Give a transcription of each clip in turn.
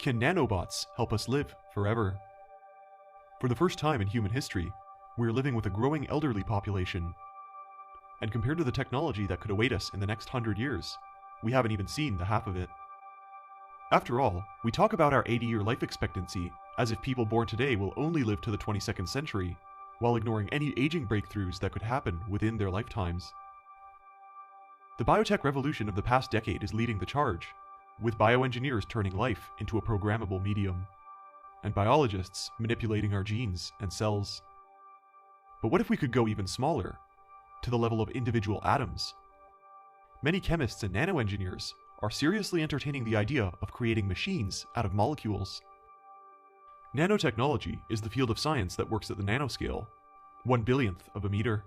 Can nanobots help us live forever? For the first time in human history, we're living with a growing elderly population. And compared to the technology that could await us in the next 100 years, we haven't even seen the half of it. After all, we talk about our 80-year life expectancy as if people born today will only live to the 22nd century, while ignoring any aging breakthroughs that could happen within their lifetimes. The biotech revolution of the past decade is leading the charge, with bioengineers turning life into a programmable medium, and biologists manipulating our genes and cells. But what if we could go even smaller, to the level of individual atoms? Many chemists and nanoengineers are seriously entertaining the idea of creating machines out of molecules. Nanotechnology is the field of science that works at the nanoscale, 1/1000th of a meter.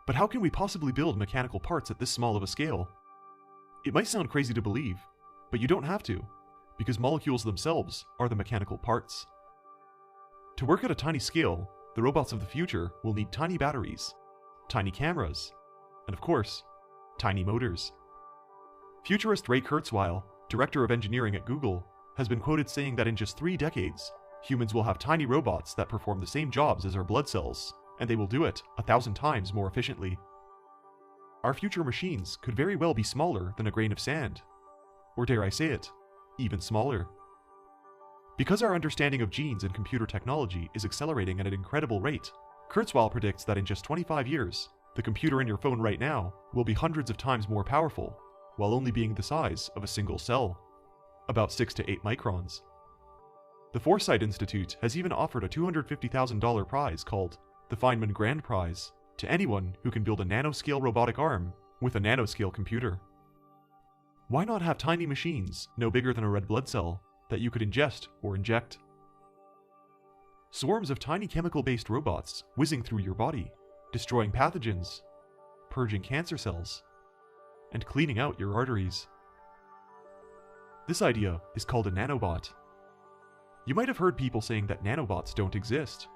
But how can we possibly build mechanical parts at this small of a scale? It might sound crazy to believe, but you don't have to, because molecules themselves are the mechanical parts. To work at a tiny scale, the robots of the future will need tiny batteries, tiny cameras, and of course, tiny motors. Futurist Ray Kurzweil, director of engineering at Google, has been quoted saying that in just 3 decades, humans will have tiny robots that perform the same jobs as our blood cells, and they will do it 1,000 times more efficiently. Our future machines could very well be smaller than a grain of sand, or dare I say it, even smaller. Because our understanding of genes and computer technology is accelerating at an incredible rate, Kurzweil predicts that in just 25 years, the computer in your phone right now will be hundreds of times more powerful, while only being the size of a single cell, about 6 to 8 microns. The Foresight Institute has even offered a $250,000 prize called the Feynman Grand Prize to anyone who can build a nanoscale robotic arm with a nanoscale computer. Why not have tiny machines no bigger than a red blood cell that you could ingest or inject? Swarms of tiny chemical-based robots whizzing through your body, destroying pathogens, purging cancer cells, and cleaning out your arteries. This idea is called a nanobot. You might have heard people saying that nanobots don't exist,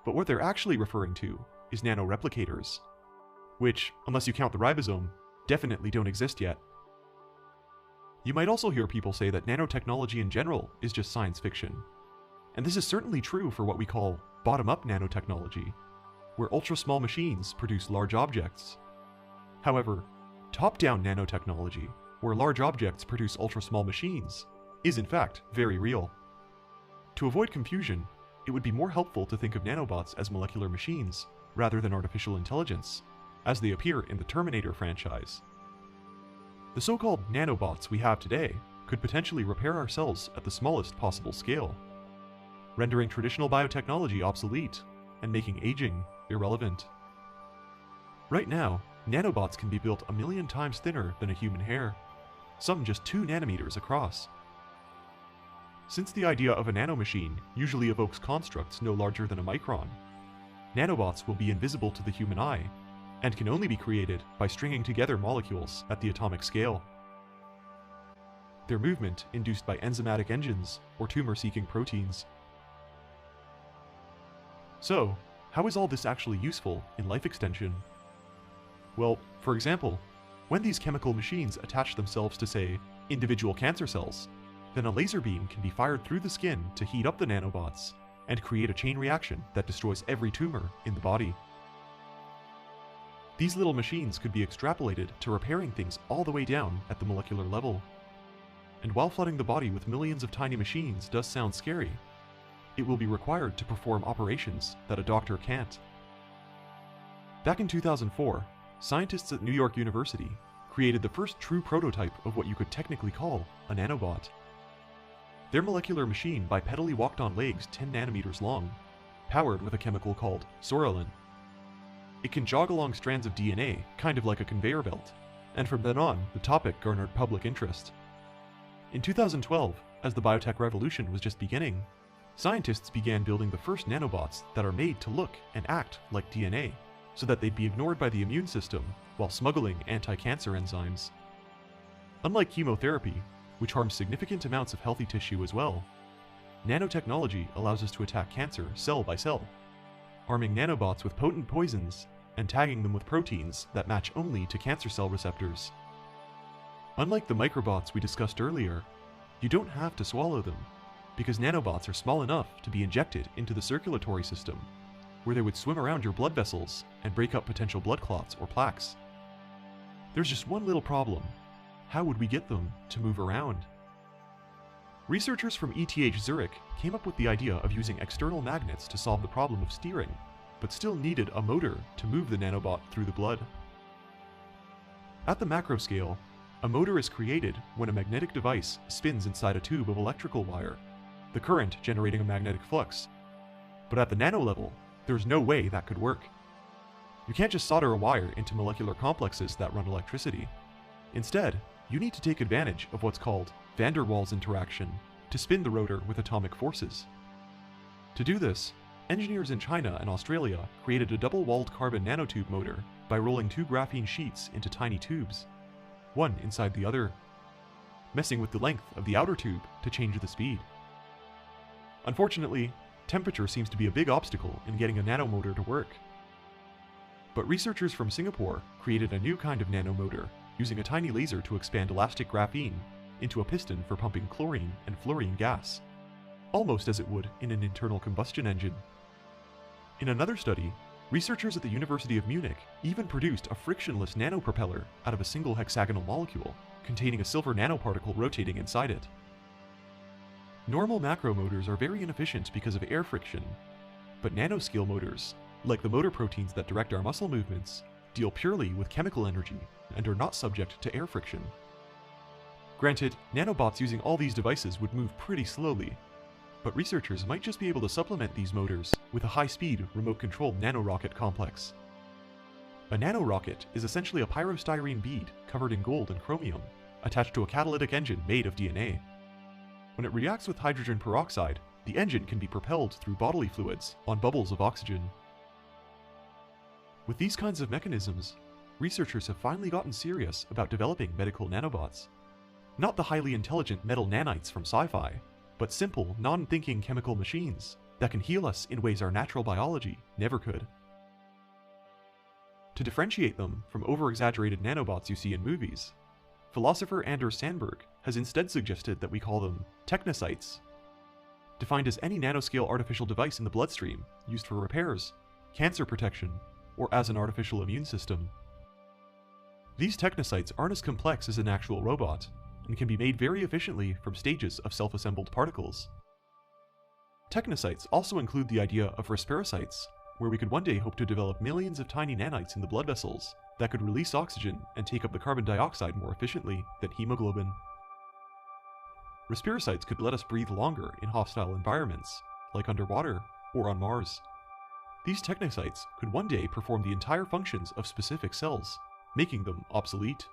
but what they're actually referring to is nanoreplicators, which, unless you count the ribosome, definitely don't exist yet. You might also hear people say that nanotechnology in general is just science fiction. And this is certainly true for what we call bottom-up nanotechnology, where ultra-small machines produce large objects. However, top-down nanotechnology, where large objects produce ultra-small machines, is in fact very real. To avoid confusion, it would be more helpful to think of nanobots as molecular machines, rather than artificial intelligence, as they appear in the Terminator franchise. The so-called nanobots we have today could potentially repair our cells at the smallest possible scale, rendering traditional biotechnology obsolete and making aging irrelevant. Right now, nanobots can be built 1,000,000 times thinner than a human hair, some just 2 nanometers across. Since the idea of a nanomachine usually evokes constructs no larger than a micron, nanobots will be invisible to the human eye and can only be created by stringing together molecules at the atomic scale. Their movement induced by enzymatic engines or tumor-seeking proteins. So, how is all this actually useful in life extension? Well, for example, when these chemical machines attach themselves to, say, individual cancer cells, then a laser beam can be fired through the skin to heat up the nanobots and create a chain reaction that destroys every tumor in the body. These little machines could be extrapolated to repairing things all the way down at the molecular level. And while flooding the body with millions of tiny machines does sound scary, it will be required to perform operations that a doctor can't. Back in 2004, scientists at New York University created the first true prototype of what you could technically call a nanobot. Their molecular machine bipedally walked on legs 10 nanometers long, powered with a chemical called psoralen. It can jog along strands of DNA, kind of like a conveyor belt, and from then on, the topic garnered public interest. In 2012, as the biotech revolution was just beginning, scientists began building the first nanobots that are made to look and act like DNA, so that they'd be ignored by the immune system while smuggling anti-cancer enzymes. Unlike chemotherapy, which harms significant amounts of healthy tissue as well, nanotechnology allows us to attack cancer cell by cell, arming nanobots with potent poisons and tagging them with proteins that match only to cancer cell receptors. Unlike the microbots we discussed earlier, You don't have to swallow them, because nanobots are small enough to be injected into the circulatory system, where they would swim around your blood vessels and break up potential blood clots or plaques. There's just one little problem. How would we get them to move around? Researchers from ETH Zurich came up with the idea of using external magnets to solve the problem of steering, but still needed a motor to move the nanobot through the blood. At the macro scale, a motor is created when a magnetic device spins inside a tube of electrical wire, the current generating a magnetic flux. But at the nano level, there's no way that could work. You can't just solder a wire into molecular complexes that run electricity. Instead, you need to take advantage of what's called van der Waals interaction to spin the rotor with atomic forces. To do this, engineers in China and Australia created a double-walled carbon nanotube motor by rolling 2 graphene sheets into tiny tubes, one inside the other, messing with the length of the outer tube to change the speed. Unfortunately, temperature seems to be a big obstacle in getting a nanomotor to work. But researchers from Singapore created a new kind of nanomotor using a tiny laser to expand elastic graphene into a piston for pumping chlorine and fluorine gas, almost as it would in an internal combustion engine. In another study, researchers at the University of Munich even produced a frictionless nanopropeller out of a single hexagonal molecule containing a silver nanoparticle rotating inside it. Normal macro motors are very inefficient because of air friction, but nanoscale motors, like the motor proteins that direct our muscle movements, deal purely with chemical energy and are not subject to air friction. Granted, nanobots using all these devices would move pretty slowly, but researchers might just be able to supplement these motors with a high-speed, remote-controlled nanorocket complex. A nanorocket is essentially a pyrostyrene bead covered in gold and chromium, attached to a catalytic engine made of DNA. When it reacts with hydrogen peroxide, the engine can be propelled through bodily fluids on bubbles of oxygen. With these kinds of mechanisms, researchers have finally gotten serious about developing medical nanobots. Not the highly intelligent metal nanites from sci-fi, but simple, non-thinking chemical machines that can heal us in ways our natural biology never could. To differentiate them from over-exaggerated nanobots you see in movies, philosopher Anders Sandberg has instead suggested that we call them Technocytes, defined as any nanoscale artificial device in the bloodstream used for repairs, cancer protection, or as an artificial immune system. These Technocytes aren't as complex as an actual robot, and can be made very efficiently from stages of self-assembled particles. Technocytes also include the idea of respirocytes, where we could one day hope to develop millions of tiny nanites in the blood vessels that could release oxygen and take up the carbon dioxide more efficiently than hemoglobin. Respirocytes could let us breathe longer in hostile environments, like underwater or on Mars. These Technocytes could one day perform the entire functions of specific cells, making them obsolete.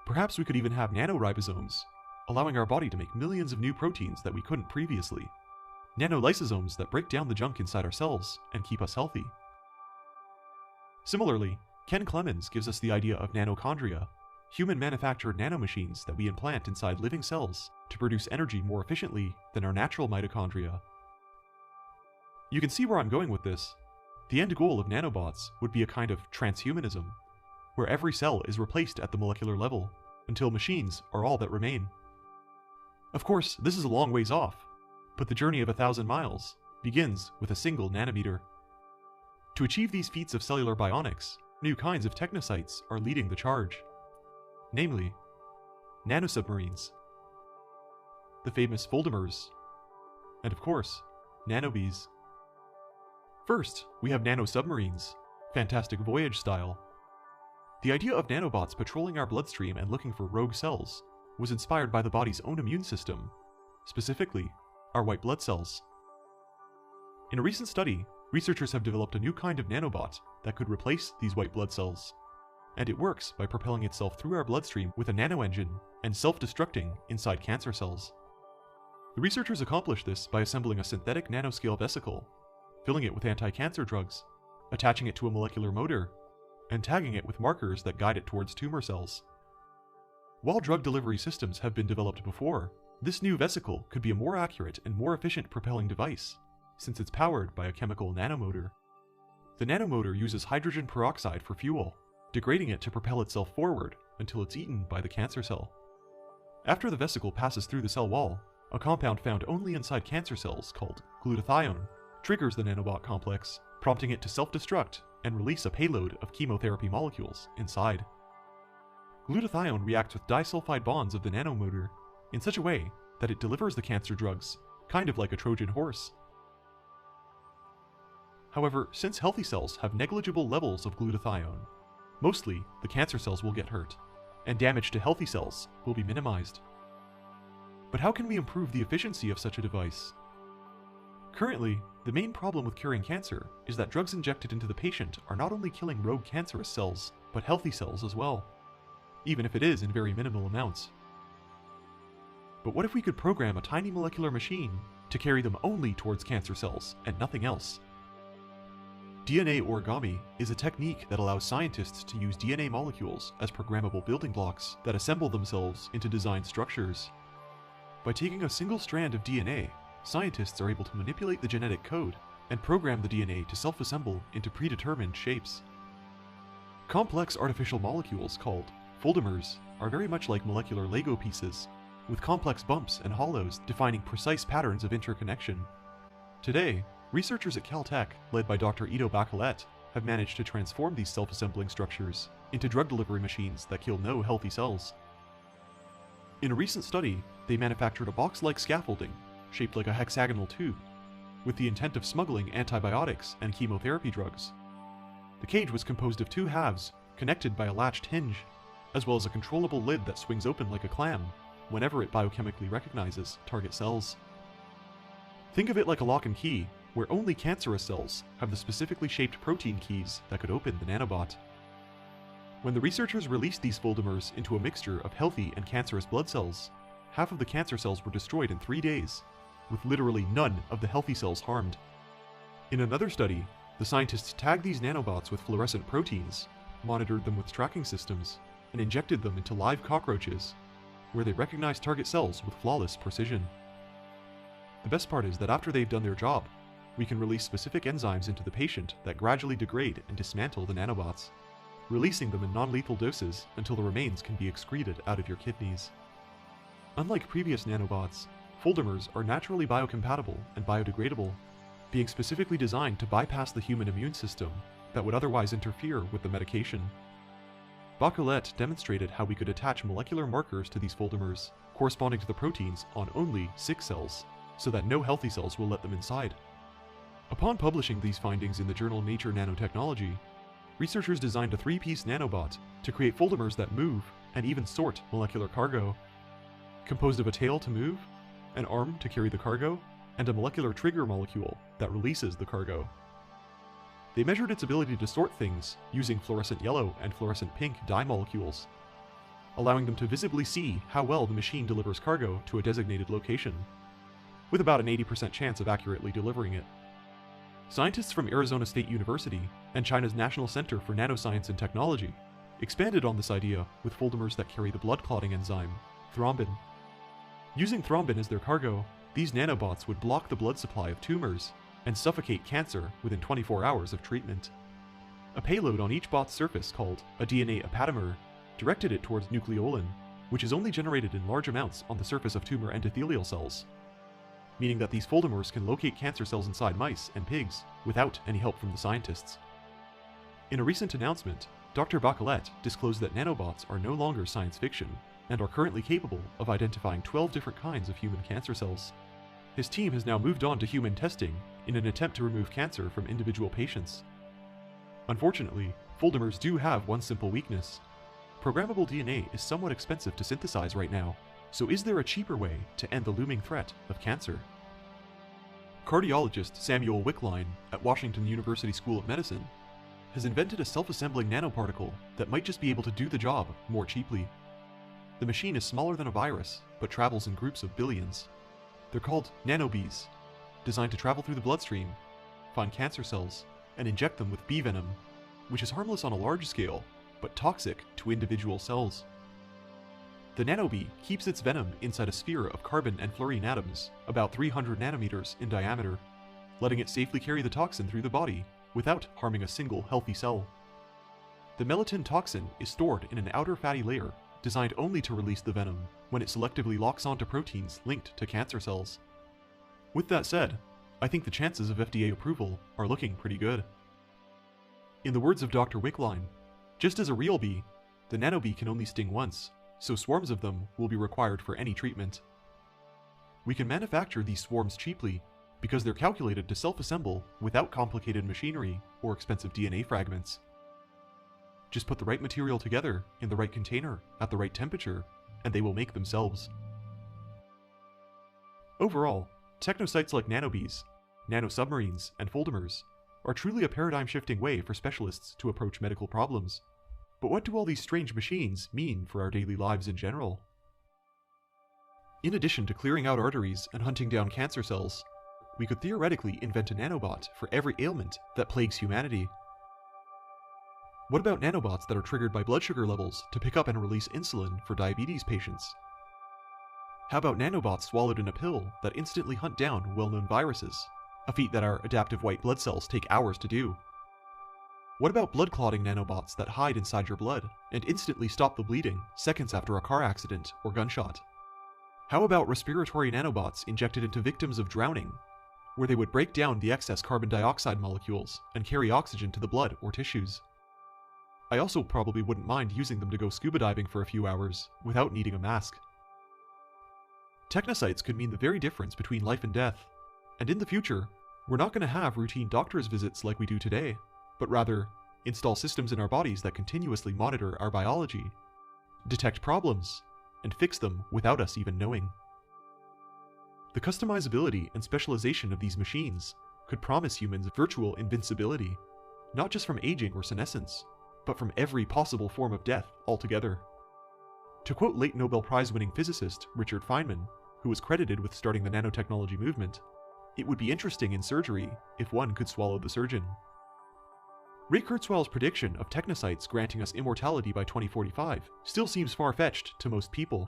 Perhaps we could even have nanoribosomes, allowing our body to make millions of new proteins that we couldn't previously. Nanolysosomes that break down the junk inside our cells and keep us healthy. Similarly, Ken Clemens gives us the idea of nanochondria, human-manufactured nanomachines that we implant inside living cells to produce energy more efficiently than our natural mitochondria. You can see where I'm going with this. The end goal of nanobots would be a kind of transhumanism, where every cell is replaced at the molecular level, until machines are all that remain. Of course, this is a long ways off, but the journey of 1,000 miles begins with a single nanometer. To achieve these feats of cellular bionics, new kinds of technocytes are leading the charge. Namely, nanosubmarines, the famous Voldemars, and of course, nanobees. First, we have nanosubmarines, Fantastic Voyage style. The idea of nanobots patrolling our bloodstream and looking for rogue cells was inspired by the body's own immune system, specifically, our white blood cells. In a recent study, researchers have developed a new kind of nanobot that could replace these white blood cells, and it works by propelling itself through our bloodstream with a nano-engine and self-destructing inside cancer cells. The researchers accomplished this by assembling a synthetic nanoscale vesicle, filling it with anti-cancer drugs, attaching it to a molecular motor, and tagging it with markers that guide it towards tumor cells. While drug delivery systems have been developed before, this new vesicle could be a more accurate and more efficient propelling device, since it's powered by a chemical nanomotor. The nanomotor uses hydrogen peroxide for fuel, degrading it to propel itself forward until it's eaten by the cancer cell. After the vesicle passes through the cell wall, a compound found only inside cancer cells called glutathione triggers the nanobot complex, prompting it to self-destruct and release a payload of chemotherapy molecules inside. Glutathione reacts with disulfide bonds of the nanomotor in such a way that it delivers the cancer drugs, kind of like a Trojan horse. However, since healthy cells have negligible levels of glutathione, mostly the cancer cells will get hurt, and damage to healthy cells will be minimized. But how can we improve the efficiency of such a device? Currently, the main problem with curing cancer is that drugs injected into the patient are not only killing rogue cancerous cells, but healthy cells as well, even if it is in very minimal amounts. But what if we could program a tiny molecular machine to carry them only towards cancer cells and nothing else? DNA origami is a technique that allows scientists to use DNA molecules as programmable building blocks that assemble themselves into designed structures. By taking a single strand of DNA, scientists are able to manipulate the genetic code and program the DNA to self-assemble into predetermined shapes. Complex artificial molecules called foldimers are very much like molecular Lego pieces, with complex bumps and hollows defining precise patterns of interconnection. Today, researchers at Caltech, led by Dr. Ido Bachelet, have managed to transform these self-assembling structures into drug delivery machines that kill no healthy cells. In a recent study, they manufactured a box-like scaffolding, shaped like a hexagonal tube, with the intent of smuggling antibiotics and chemotherapy drugs. The cage was composed of two halves, connected by a latched hinge, as well as a controllable lid that swings open like a clam whenever it biochemically recognizes target cells. Think of it like a lock and key, where only cancerous cells have the specifically shaped protein keys that could open the nanobot. When the researchers released these foldimers into a mixture of healthy and cancerous blood cells, half of the cancer cells were destroyed in 3 days, with literally none of the healthy cells harmed. In another study, the scientists tagged these nanobots with fluorescent proteins, monitored them with tracking systems, and injected them into live cockroaches, where they recognized target cells with flawless precision. The best part is that after they've done their job, we can release specific enzymes into the patient that gradually degrade and dismantle the nanobots, releasing them in non-lethal doses until the remains can be excreted out of your kidneys. Unlike previous nanobots, foldimers are naturally biocompatible and biodegradable, being specifically designed to bypass the human immune system that would otherwise interfere with the medication. Bachelet demonstrated how we could attach molecular markers to these foldimers, corresponding to the proteins on only sick cells, so that no healthy cells will let them inside. Upon publishing these findings in the journal Nature Nanotechnology, researchers designed a 3-piece nanobot to create foldimers that move and even sort molecular cargo. Composed of a tail to move, an arm to carry the cargo, and a molecular trigger molecule that releases the cargo. They measured its ability to sort things using fluorescent yellow and fluorescent pink dye molecules, allowing them to visibly see how well the machine delivers cargo to a designated location, with about an 80% chance of accurately delivering it. Scientists from Arizona State University and China's National Center for Nanoscience and Technology expanded on this idea with foldimers that carry the blood clotting enzyme, thrombin. Using thrombin as their cargo, these nanobots would block the blood supply of tumors and suffocate cancer within 24 hours of treatment. A payload on each bot's surface called a DNA apatamer directed it towards nucleolin, which is only generated in large amounts on the surface of tumor endothelial cells, meaning that these foldimers can locate cancer cells inside mice and pigs without any help from the scientists. In a recent announcement, Dr. Bachelet disclosed that nanobots are no longer science fiction and are currently capable of identifying 12 different kinds of human cancer cells. His team has now moved on to human testing in an attempt to remove cancer from individual patients. Unfortunately, foldimers do have one simple weakness. Programmable DNA is somewhat expensive to synthesize right now, so is there a cheaper way to end the looming threat of cancer? Cardiologist Samuel Wickline at Washington University School of Medicine has invented a self-assembling nanoparticle that might just be able to do the job more cheaply. The machine is smaller than a virus, but travels in groups of billions. They're called nanobees, designed to travel through the bloodstream, find cancer cells, and inject them with bee venom, which is harmless on a large scale, but toxic to individual cells. The nanobee keeps its venom inside a sphere of carbon and fluorine atoms, about 300 nanometers in diameter, letting it safely carry the toxin through the body without harming a single healthy cell. The melittin toxin is stored in an outer fatty layer designed only to release the venom when it selectively locks onto proteins linked to cancer cells. With that said, I think the chances of FDA approval are looking pretty good. In the words of Dr. Wickline, just as a real bee, the nanobee can only sting once, so swarms of them will be required for any treatment. We can manufacture these swarms cheaply because they're calculated to self-assemble without complicated machinery or expensive DNA fragments. Just put the right material together in the right container at the right temperature, and they will make themselves. Overall, technocytes like nanobees, nanosubmarines, and foldimers are truly a paradigm-shifting way for specialists to approach medical problems. But what do all these strange machines mean for our daily lives in general? In addition to clearing out arteries and hunting down cancer cells, we could theoretically invent a nanobot for every ailment that plagues humanity. What about nanobots that are triggered by blood sugar levels to pick up and release insulin for diabetes patients? How about nanobots swallowed in a pill that instantly hunt down well-known viruses, a feat that our adaptive white blood cells take hours to do? What about blood clotting nanobots that hide inside your blood and instantly stop the bleeding seconds after a car accident or gunshot? How about respiratory nanobots injected into victims of drowning, where they would break down the excess carbon dioxide molecules and carry oxygen to the blood or tissues? I also probably wouldn't mind using them to go scuba diving for a few hours without needing a mask. Technocytes could mean the very difference between life and death, and in the future, we're not going to have routine doctor's visits like we do today, but rather install systems in our bodies that continuously monitor our biology, detect problems, and fix them without us even knowing. The customizability and specialization of these machines could promise humans virtual invincibility, not just from aging or senescence, but from every possible form of death altogether. To quote late Nobel Prize-winning physicist Richard Feynman, who was credited with starting the nanotechnology movement, it would be interesting in surgery if one could swallow the surgeon. Ray Kurzweil's prediction of technocytes granting us immortality by 2045 still seems far-fetched to most people.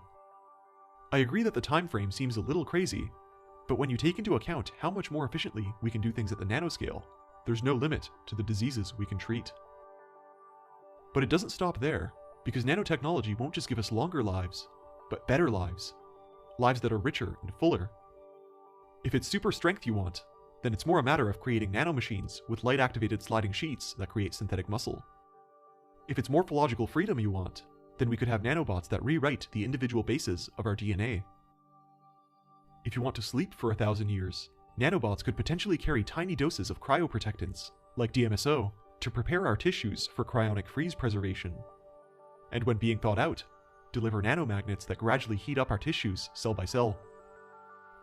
I agree that the time frame seems a little crazy, but when you take into account how much more efficiently we can do things at the nanoscale, there's no limit to the diseases we can treat. But it doesn't stop there, because nanotechnology won't just give us longer lives, but better lives. Lives that are richer and fuller. If it's super strength you want, then it's more a matter of creating nanomachines with light-activated sliding sheets that create synthetic muscle. If it's morphological freedom you want, then we could have nanobots that rewrite the individual bases of our DNA. If you want to sleep for 1,000 years, nanobots could potentially carry tiny doses of cryoprotectants, like DMSO, to prepare our tissues for cryonic freeze preservation. And when being thawed out, deliver nanomagnets that gradually heat up our tissues cell by cell.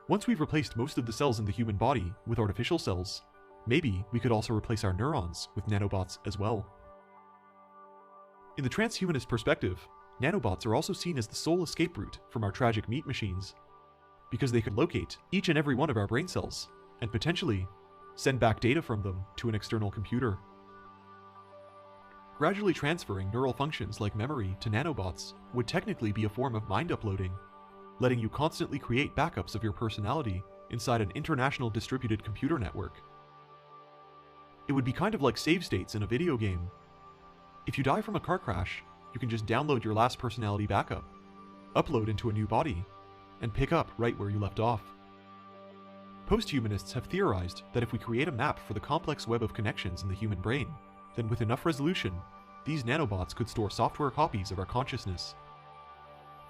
Once we've replaced most of the cells in the human body with artificial cells, maybe we could also replace our neurons with nanobots as well. In the transhumanist perspective, nanobots are also seen as the sole escape route from our tragic meat machines, because they could locate each and every one of our brain cells, and potentially send back data from them to an external computer. Gradually transferring neural functions like memory to nanobots would technically be a form of mind uploading, letting you constantly create backups of your personality inside an international distributed computer network. It would be kind of like save states in a video game. If you die from a car crash, you can just download your last personality backup, upload into a new body, and pick up right where you left off. Posthumanists have theorized that if we create a map for the complex web of connections in the human brain, then with enough resolution, these nanobots could store software copies of our consciousness,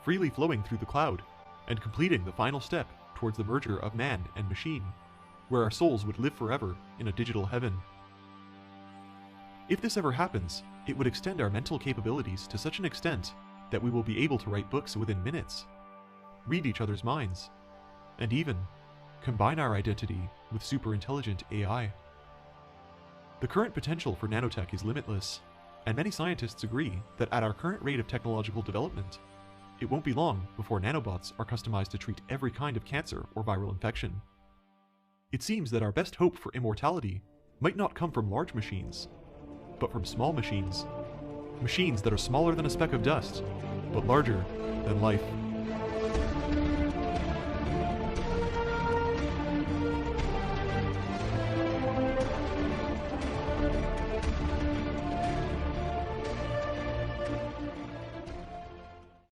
freely flowing through the cloud, and completing the final step towards the merger of man and machine, where our souls would live forever in a digital heaven. If this ever happens, it would extend our mental capabilities to such an extent that we will be able to write books within minutes, read each other's minds, and even combine our identity with super-intelligent AI. The current potential for nanotech is limitless, and many scientists agree that at our current rate of technological development, it won't be long before nanobots are customized to treat every kind of cancer or viral infection. It seems that our best hope for immortality might not come from large machines, but from small machines. Machines that are smaller than a speck of dust, but larger than life.